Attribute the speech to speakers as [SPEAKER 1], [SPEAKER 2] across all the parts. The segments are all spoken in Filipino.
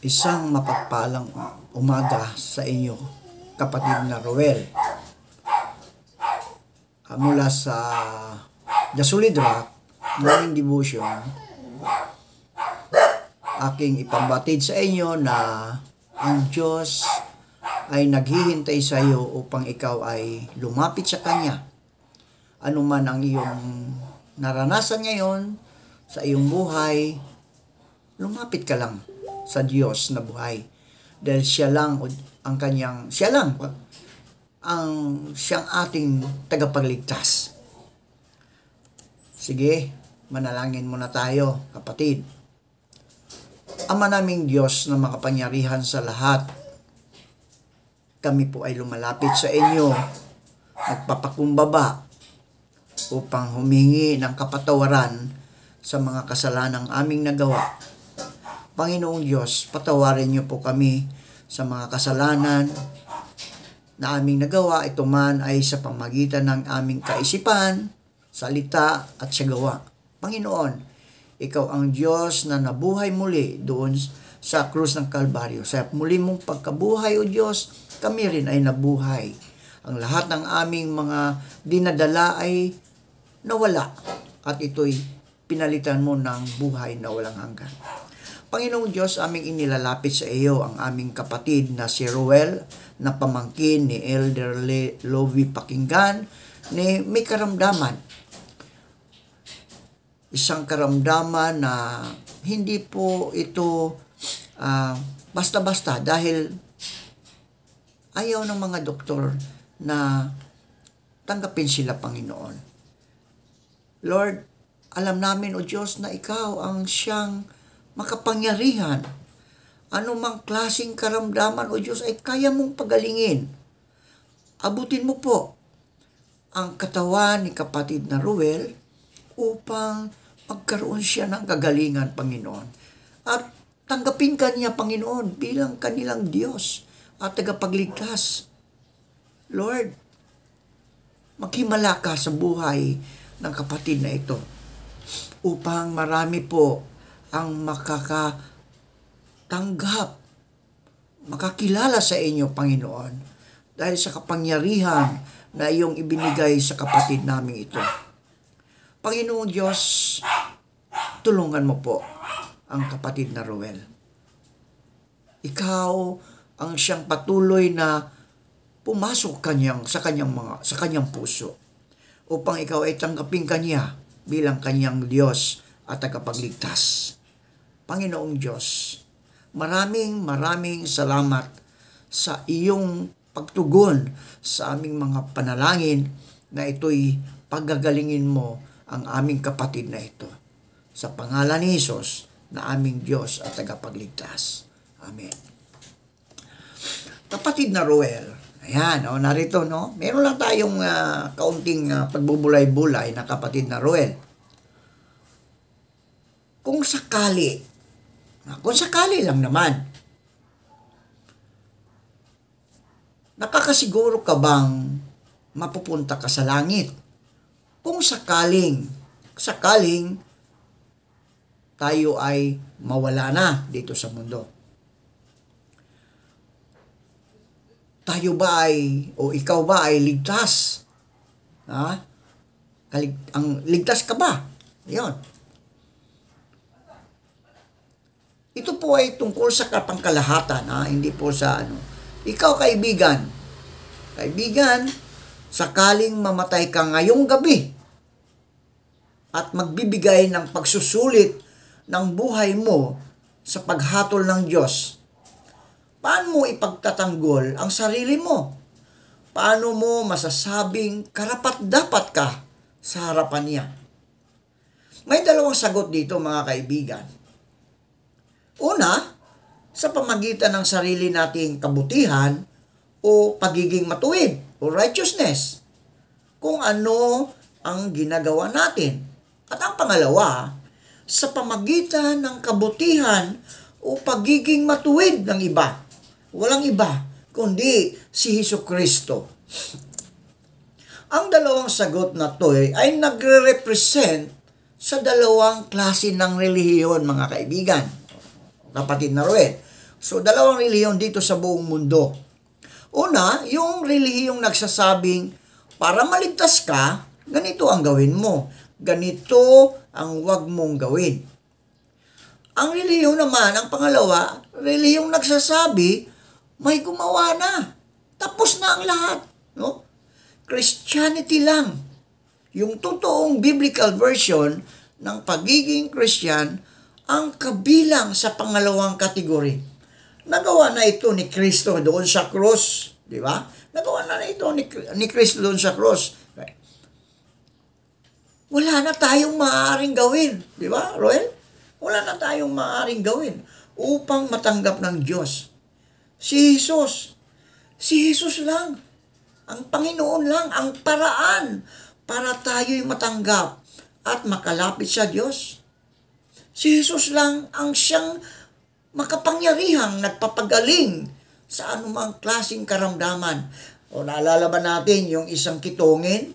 [SPEAKER 1] Isang mapagpalang umaga sa inyo, kapatid na Roel. Mula sa The Solid Rock Morning Devotion, aking ipambatid sa inyo na ang Diyos ay naghihintay sa iyo upang ikaw ay lumapit sa Kanya. Ano man ang iyong naranasan ngayon sa iyong buhay, lumapit ka lang sa Diyos na buhay. Dahil siya lang siyang ating tagapagligtas. Sige, manalangin muna tayo, kapatid. Ama naming Diyos na makapangyarihan sa lahat, kami po ay lumalapit sa inyo, nagpapakumbaba upang humingi ng kapatawaran sa mga kasalanang aming nagawa. Panginoong Diyos, patawarin niyo po kami sa mga kasalanan na aming nagawa. Ito man ay sa pamagitan ng aming kaisipan, salita at sagawa. Panginoon, ikaw ang Diyos na nabuhay muli doon sa krus ng Kalbaryo. Sa muli mong pagkabuhay, O Diyos, kami rin ay nabuhay. Ang lahat ng aming mga dinadala ay nawala at ito'y pinalitan mo ng buhay na walang hanggan. Panginoong Diyos, aming inilalapit sa iyo ang aming kapatid na si Roel, na pamangkin ni Elder Lovie Pakinggan, ni may karamdaman. Isang karamdaman na hindi po ito basta-basta dahil ayaw ng mga doktor na tanggapin sila, Panginoon. Lord, alam namin, O Diyos, na ikaw ang siyang makapangyarihan. Ano mang klaseng karamdaman, O Diyos, ay kaya mong pagalingin. Abutin mo po ang katawan ni kapatid na Roel upang magkaroon siya ng kagalingan, Panginoon. At tanggapin ka niya, Panginoon, bilang kanilang Diyos at tagapagligtas. Lord, maghimala ka sa buhay ng kapatid na ito upang marami po ang makakatanggap, makakilala sa inyo, Panginoon, dahil sa kapangyarihan na iyong ibinigay sa kapatid namin ito. Panginoong Diyos, tulungan mo po ang kapatid na Roel. Ikaw ang siyang patuloy na pumasok sa kanyang puso upang ikaw ay tanggapin kanya bilang kanyang Diyos at tagapagligtas. Panginoong Diyos, maraming salamat sa iyong pagtugon sa aming mga panalangin na ito'y paggagalingin mo ang aming kapatid na ito. Sa pangalan ni Jesus na aming Diyos at tagapagligtas. Amen. Kapatid na Roel, ayan, narito, no? Meron lang tayong kaunting pagbubulay-bulay na kapatid na Roel. Kung sakali lang naman, nakakasiguro ka bang mapupunta ka sa langit? Kung sakaling tayo ay mawala na dito sa mundo. Tayo ba ikaw ba ay ligtas? Ligtas ka ba? Yun. Ito po ay tungkol sa kapangkalahatan, hindi po sa Ikaw, kaibigan, sakaling mamatay ka ngayong gabi at magbibigay ng pagsusulit ng buhay mo sa paghatol ng Diyos, paano mo ipagtatanggol ang sarili mo? Paano mo masasabing karapat-dapat ka sa harapan niya? May dalawang sagot dito, mga kaibigan. Una, sa pamagitan ng sarili nating kabutihan o pagiging matuwid o righteousness, kung ano ang ginagawa natin. At ang pangalawa, sa pamagitan ng kabutihan o pagiging matuwid ng iba. Walang iba, kundi si Hesukristo. Ang dalawang sagot na to ay nagre-represent sa dalawang klase ng relihiyon, mga kaibigan. kapatid na Roel. So, dalawang relihiyon dito sa buong mundo. Una, yung relihiyong nagsasabing, para maligtas ka, ganito ang gawin mo. Ganito ang huwag mong gawin. Ang relihiyon naman, ang pangalawa, relihiyong nagsasabi, may gumawa na. Tapos na ang lahat. No? Christianity lang. Yung totoong biblical version ng pagiging Christian, ang kabilang sa pangalawang kategory. Nagawa na ito ni Kristo doon sa cross. Di ba? Nagawa na ito ni Kristo doon sa cross. Wala na tayong maaaring gawin. Di ba, Roel? Wala na tayong maaaring gawin upang matanggap ng Diyos. Si Jesus lang. Ang Panginoon lang, ang paraan para tayo'y matanggap at makalapit sa Diyos. Si Jesus lang ang siyang makapangyarihang nagpapagaling sa anumang klaseng karamdaman. O naalala ba natin yung isang kitongin,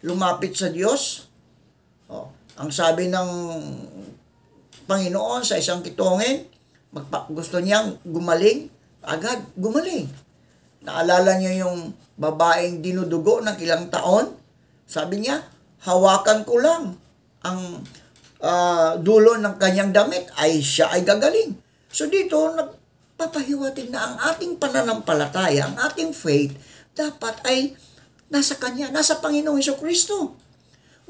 [SPEAKER 1] lumapit sa Diyos? O, ang sabi ng Panginoon sa isang kitongin, gusto niyang gumaling, agad gumaling. Naalala niyo yung babaeng dinudugo ng ilang taon? Sabi niya, hawakan ko lang ang dulo ng kanyang damit ay siya ay gagaling. So dito, nagpapahiwatig na ang ating pananampalataya, ang ating faith, dapat ay nasa Kanya, nasa Panginoong Hesukristo.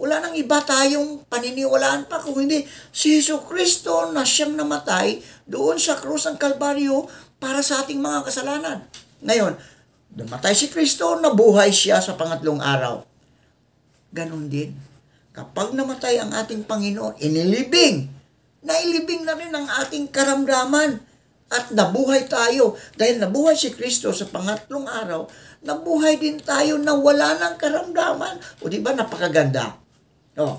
[SPEAKER 1] Wala nang iba tayong paniniwalaan pa kung hindi si Hesukristo na siyang namatay doon sa krus ng Kalbaryo para sa ating mga kasalanan. Ngayon, namatay si Kristo, nabuhay siya sa pangatlong araw. Ganon din. Kapag namatay ang ating Panginoon, nailibing na rin ang ating karamdaman at nabuhay tayo. Dahil nabuhay si Kristo sa pangatlong araw, nabuhay din tayo na wala ng karamdaman. O di ba napakaganda? O.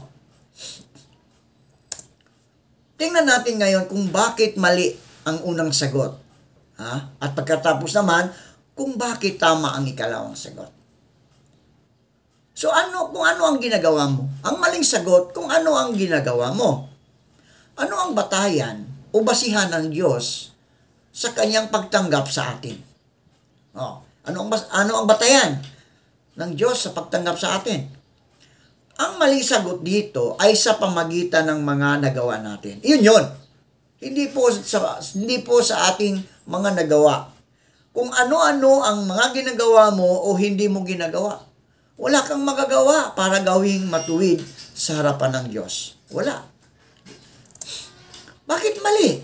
[SPEAKER 1] Tingnan natin ngayon kung bakit mali ang unang sagot. At pagkatapos naman, kung bakit tama ang ikalawang sagot. So kung ano ang ginagawa mo? Ang maling sagot, kung ano ang ginagawa mo. Ano ang batayan o basihan ng Diyos sa kanyang pagtanggap sa atin? Ano ang batayan ng Diyos sa pagtanggap sa atin? Ang maling sagot dito ay sa pamagitan ng mga nagawa natin. Yun. Hindi po sa ating mga nagawa. Kung ano-ano ang mga ginagawa mo o hindi mo ginagawa. Wala kang magagawa para gawing matuwid sa harapan ng Diyos. Wala. Bakit mali?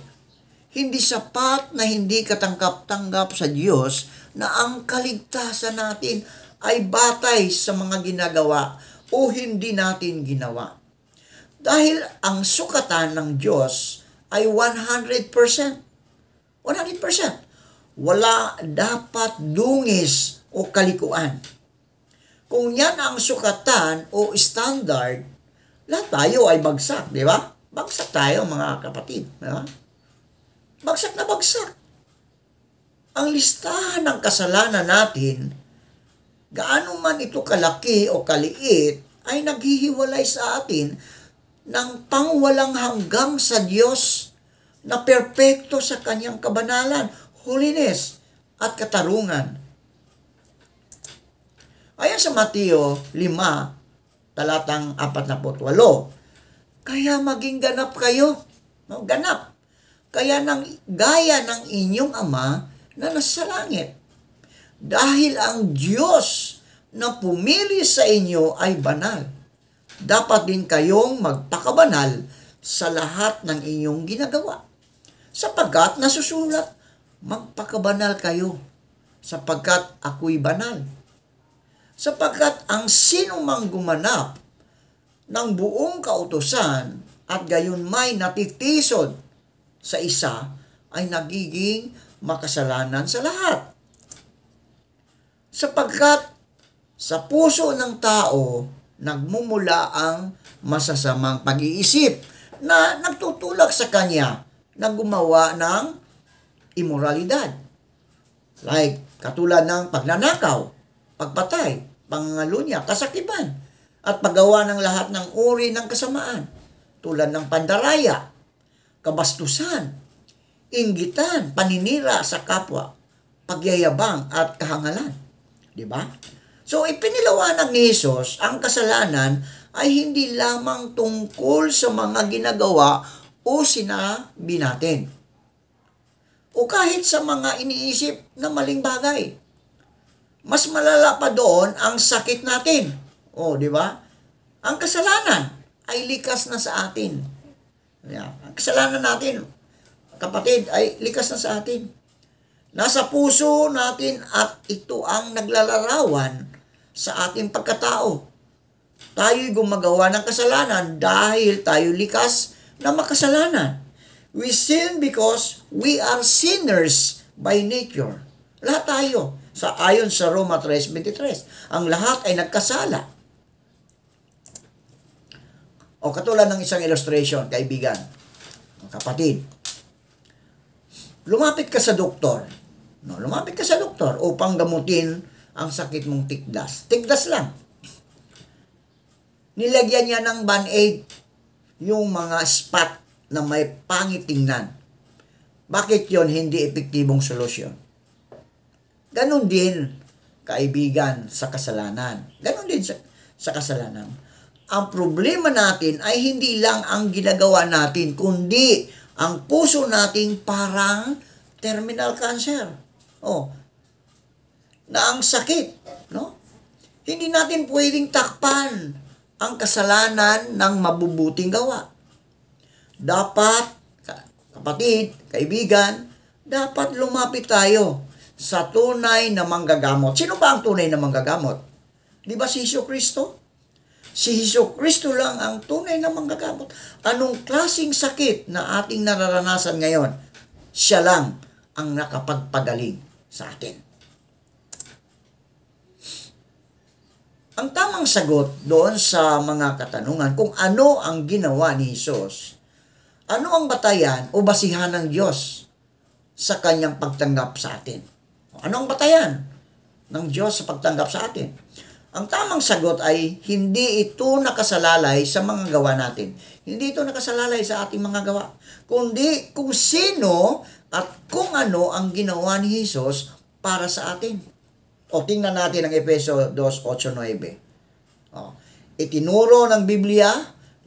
[SPEAKER 1] Hindi sapat na hindi katanggap-tanggap sa Diyos na ang kaligtasan natin ay batay sa mga ginagawa o hindi natin ginawa. Dahil ang sukatan ng Diyos ay 100%. 100%. Wala dapat dungis o kalikuan. Kung yan ang sukatan o standard, lahat tayo ay bagsak, di ba? Bagsak tayo, mga kapatid. Di ba? Bagsak na bagsak. Ang listahan ng kasalanan natin, gaano man ito kalaki o kaliit, ay naghihiwalay sa atin ng pangwalang hanggang sa Diyos na perpekto sa kanyang kabanalan, holiness, at katarungan. Ayon sa Mateo 5, talatang 48, kaya maging ganap kayo. Ganap. Gaya ng inyong Ama na nasa langit. Dahil ang Diyos na pumili sa inyo ay banal. Dapat din kayong magpakabanal sa lahat ng inyong ginagawa. Sapagkat nasusulat, magpakabanal kayo, sapagkat ako'y banal. Sapagkat ang sinumang gumanap ng buong kautusan at gayon may natitisod sa isa ay nagiging makasalanan sa lahat. Sapagkat sa puso ng tao nagmumula ang masasamang pag-iisip na nagtutulak sa kanya na gumawa ng immoralidad. Like katulad ng pagnanakaw, pagpatay, pangangalunya, kasakiman, at paggawa ng lahat ng uri ng kasamaan, tulad ng pandaraya, kabastusan, inggitan, paninira sa kapwa, pagyayabang at kahangalan. Di ba? So, ipinilawanag ni Jesus ang kasalanan ay hindi lamang tungkol sa mga ginagawa o sinabi natin. O kahit sa mga iniisip na maling bagay. Mas malala pa doon ang sakit natin. O, di ba? Ang kasalanan ay likas na sa atin. Ang kasalanan natin, kapatid, ay likas na sa atin. Nasa puso natin at ito ang naglalarawan sa ating pagkatao. Tayo'y gumagawa ng kasalanan dahil tayo likas na makasalanan. We sin because we are sinners by nature. Lahat tayo. Ayon sa Roma 3:23, ang lahat ay nagkasala. O katulad ng isang illustration, kaibigan, kapatid, lumapit ka sa doktor. No, lumapit ka sa doktor upang gamutin ang sakit mong tikdas. Tikdas lang. Nilagyan niya ng Band-Aid yung mga spot na may pangit tingnan. Bakit yon hindi epektibong solusyon? Ganon din, kaibigan, sa kasalanan. Ganon din sa kasalanan. Ang problema natin ay hindi lang ang ginagawa natin, kundi ang puso nating parang terminal cancer. Na ang sakit, no? Hindi natin pwedeng takpan ang kasalanan ng mabubuting gawa. Dapat, kapatid, kaibigan, dapat lumapit tayo sa tunay na manggagamot. Sino ba ang tunay na manggagamot? Di ba si Jesucristo? Si Jesucristo lang ang tunay na manggagamot. Anong klaseng sakit na ating nararanasan ngayon? Siya lang ang nakapagpagaling sa atin. Ang tamang sagot doon sa mga katanungan kung ano ang ginawa ni Jesus, ano ang batayan o basihan ng Diyos sa kanyang pagtanggap sa atin? Ano ang batayan ng Diyos sa pagtanggap sa atin? Ang tamang sagot ay hindi ito nakasalalay sa mga gawa natin. Hindi ito nakasalalay sa ating mga gawa. Kundi kung sino at kung ano ang ginawa ni Jesus para sa atin. O tingnan natin ang Efeso 2:8-9. Itinuro ng Biblia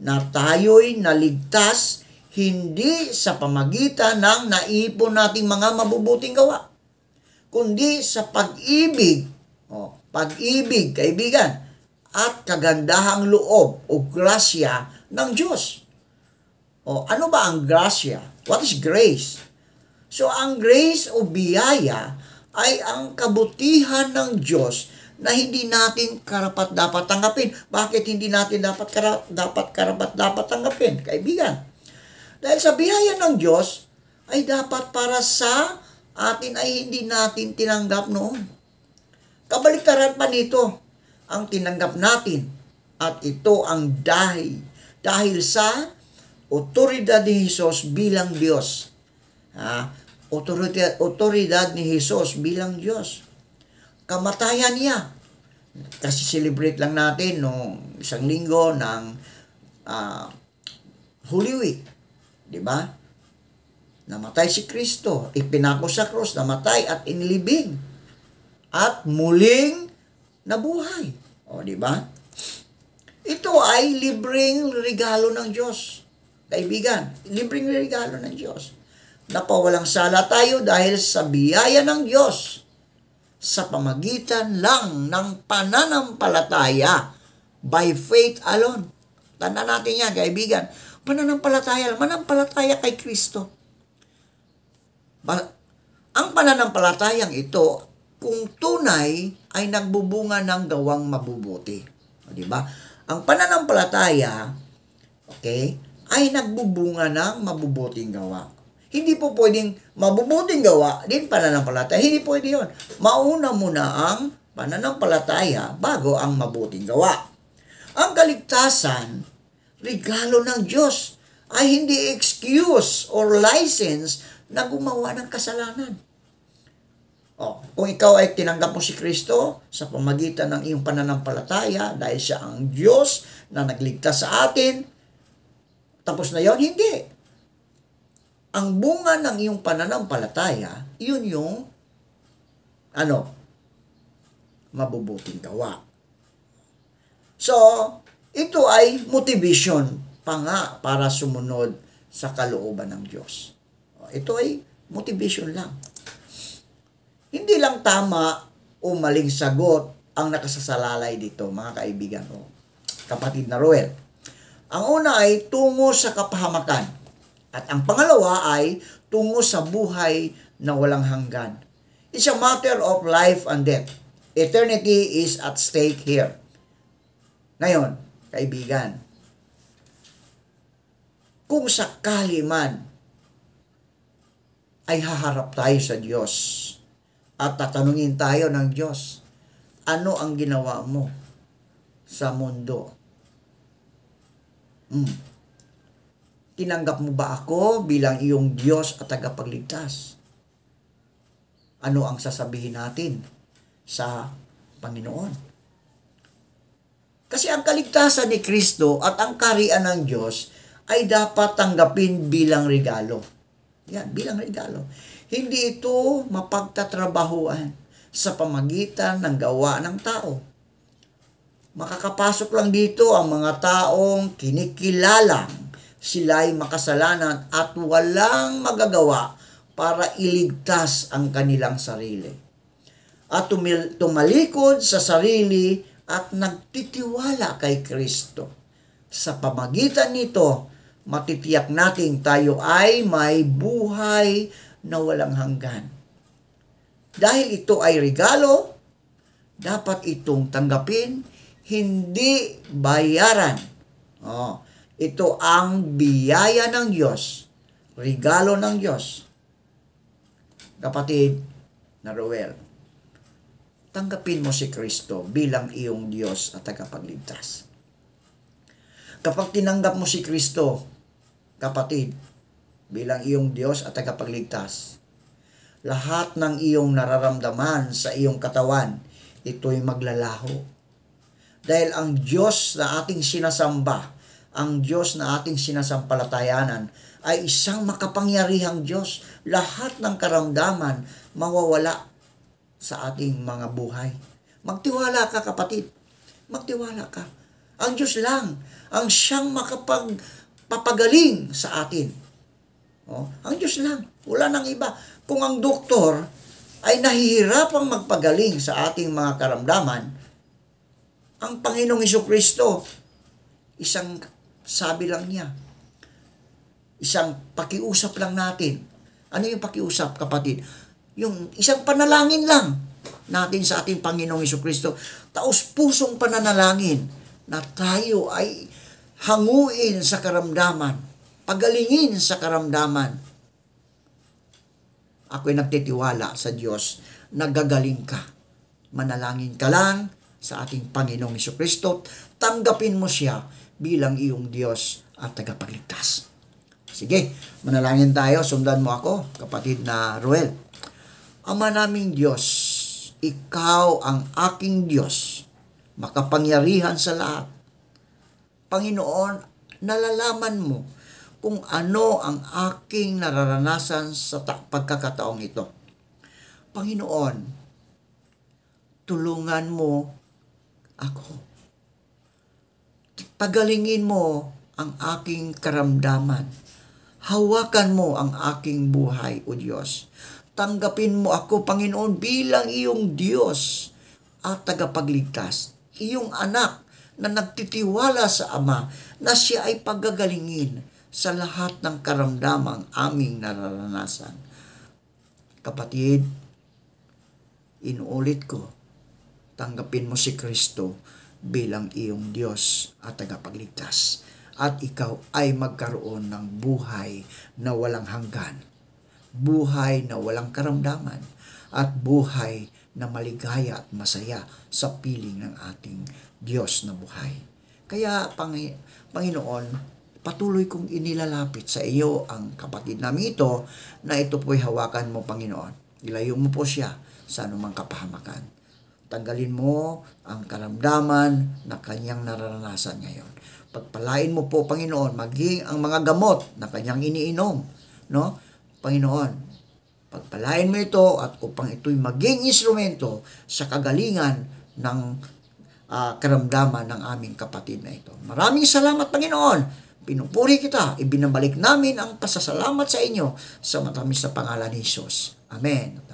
[SPEAKER 1] na tayo'y naligtas hindi sa pamagitan ng naipon nating mga mabubuting gawa, kundi sa pag-ibig, kaibigan, at kagandahang loob o grasya ng Diyos. Ano ba ang grasya? What is grace? So, ang grace o biyaya ay ang kabutihan ng Diyos na hindi natin karapat-dapat tanggapin. Bakit hindi natin dapat karapat-dapat tanggapin, kaibigan? Dahil sa biyaya ng Diyos ay dapat para sa atin ay hindi natin tinanggap noon. Kabaliktaran pa nito, ang tinanggap natin at ito ang dahil sa otoridad ni Jesus bilang Diyos. Otoridad ni Jesus bilang Diyos. Kamatayan niya. Kasi celebrate lang natin nung isang linggo ng Holy Week. Diba? Namatay si Kristo, ipinako sa krus, namatay at inilibing. At muling nabuhay. Diba? Ito ay libreng regalo ng Diyos. Kaibigan, libreng regalo ng Diyos. Napawalang sala tayo dahil sa biyaya ng Diyos sa pamagitan lang ng pananampalataya by faith alone. Tandaan natin yan, kaibigan. Mananampalataya kay Kristo. Ang pananampalatayang ito, kung tunay, ay nagbubunga ng gawang mabubuti. Diba? Ang pananampalataya, ay nagbubunga ng mabubuting gawa. Hindi po pwedeng mabubuting gawa din pananampalataya. Hindi pwede yun. Mauna muna ang pananampalataya bago ang mabuting gawa. Ang kaligtasan, regalo ng Diyos, ay hindi excuse or license na gumawa ng kasalanan. Kung ikaw ay tinanggap mo si Kristo sa pamagitan ng iyong pananampalataya dahil siya ang Diyos na nagligtas sa atin, tapos na yon? Hindi. ang bunga ng iyong pananampalataya, yun yung, mabubuting gawa. So, ito ay motivation pa nga para sumunod sa kalooban ng Diyos. Ito ay motivation lang. Hindi lang tama o maling sagot ang nakasasalalay dito, mga kaibigan o kapatid na Roel. Ang una ay tungo sa kapahamakan. At ang pangalawa ay tungo sa buhay na walang hanggan. It's a matter of life and death. Eternity is at stake here. Ngayon, kaibigan, kung sakali man ay haharap tayo sa Diyos at tatanungin tayo ng Diyos, ano ang ginawa mo sa mundo? Tinanggap mo ba ako bilang iyong Diyos at tagapagligtas? Ano ang sasabihin natin sa Panginoon? Kasi ang kaligtasan ni Kristo at ang kaharian ng Diyos ay dapat tanggapin bilang regalo. Yan, bilang regalo. Hindi ito mapagtatrabahuan sa pamagitan ng gawa ng tao. Makakapasok lang dito ang mga taong kinikilalang sila'y makasalanan at walang magagawa para iligtas ang kanilang sarili. At tumalikod sa sarili at nagtitiwala kay Kristo. Sa pamagitan nito, matitiyak nating tayo ay may buhay na walang hanggan. Dahil ito ay regalo, dapat itong tanggapin, hindi bayaran. Ito ang biyaya ng Diyos, regalo ng Diyos. Kapatid na Roel, tanggapin mo si Kristo bilang iyong Diyos at tagapagligtas. Kapag tinanggap mo si Kristo, kapatid, bilang iyong Diyos at tagapagligtas, lahat ng iyong nararamdaman sa iyong katawan, ito'y maglalaho. Dahil ang Diyos na ating sinasamba, ang Diyos na ating sinasampalatayanan, ay isang makapangyarihang Diyos. Lahat ng karamdaman mawawala sa ating mga buhay. Magtiwala ka, kapatid. Magtiwala ka. Ang Diyos lang ang siyang makapagpapagaling sa atin. Ang Diyos lang. Wala nang iba. Kung ang doktor ay nahihirapang magpagaling sa ating mga karamdaman, ang Panginoong Hesukristo, isang sabi lang niya, isang pakiusap lang natin. Ano yung pakiusap, kapatid? Yung isang panalangin lang natin sa ating Panginoong Hesukristo. Taos-pusong pananalangin na tayo ay hanguin sa karamdaman, pagalingin sa karamdaman. Ako'y nagtitiwala sa Diyos, nagagaling ka. Manalangin ka lang sa ating Panginoong Hesukristo, tanggapin mo siya bilang iyong Diyos at tagapagligtas. Sige, manalangin tayo, sundan mo ako, kapatid na Roel. Ama naming Diyos, ikaw ang aking Diyos, makapangyarihan sa lahat. Panginoon, nalalaman mo kung ano ang aking nararanasan sa pagkakataong ito. Panginoon, tulungan mo ako. Pagalingin mo ang aking karamdaman. Hawakan mo ang aking buhay, O Diyos. Tanggapin mo ako, Panginoon, bilang iyong Diyos at tagapagligtas. Iyong anak na nagtitiwala sa Ama na siya ay pagagalingin sa lahat ng karamdamang aming nararanasan. Kapatid, inuulit ko, tanggapin mo si Kristo bilang iyong Diyos at tagapagligtas. At ikaw ay magkaroon ng buhay na walang hanggan. Buhay na walang karamdaman. At buhay na maligaya at masaya sa piling ng ating Diyos na buhay. Kaya, Panginoon, patuloy kong inilalapit sa iyo ang kapatid namin ito na ito po'y hawakan mo, Panginoon. Ilayo mo po siya sa anumang kapahamakan. Tanggalin mo ang karamdaman na kanyang nararanasan ngayon. Pagpalain mo po, Panginoon, maging ang mga gamot na kanyang iniinom. no? Panginoon, pagpalain mo ito at upang ito'y maging instrumento sa kagalingan ng karamdaman ng aming kapatid na ito. Maraming salamat, Panginoon. Pinupuri kita. Ibinabalik namin ang pasasalamat sa inyo sa matamis na pangalan ni Jesus. Amen.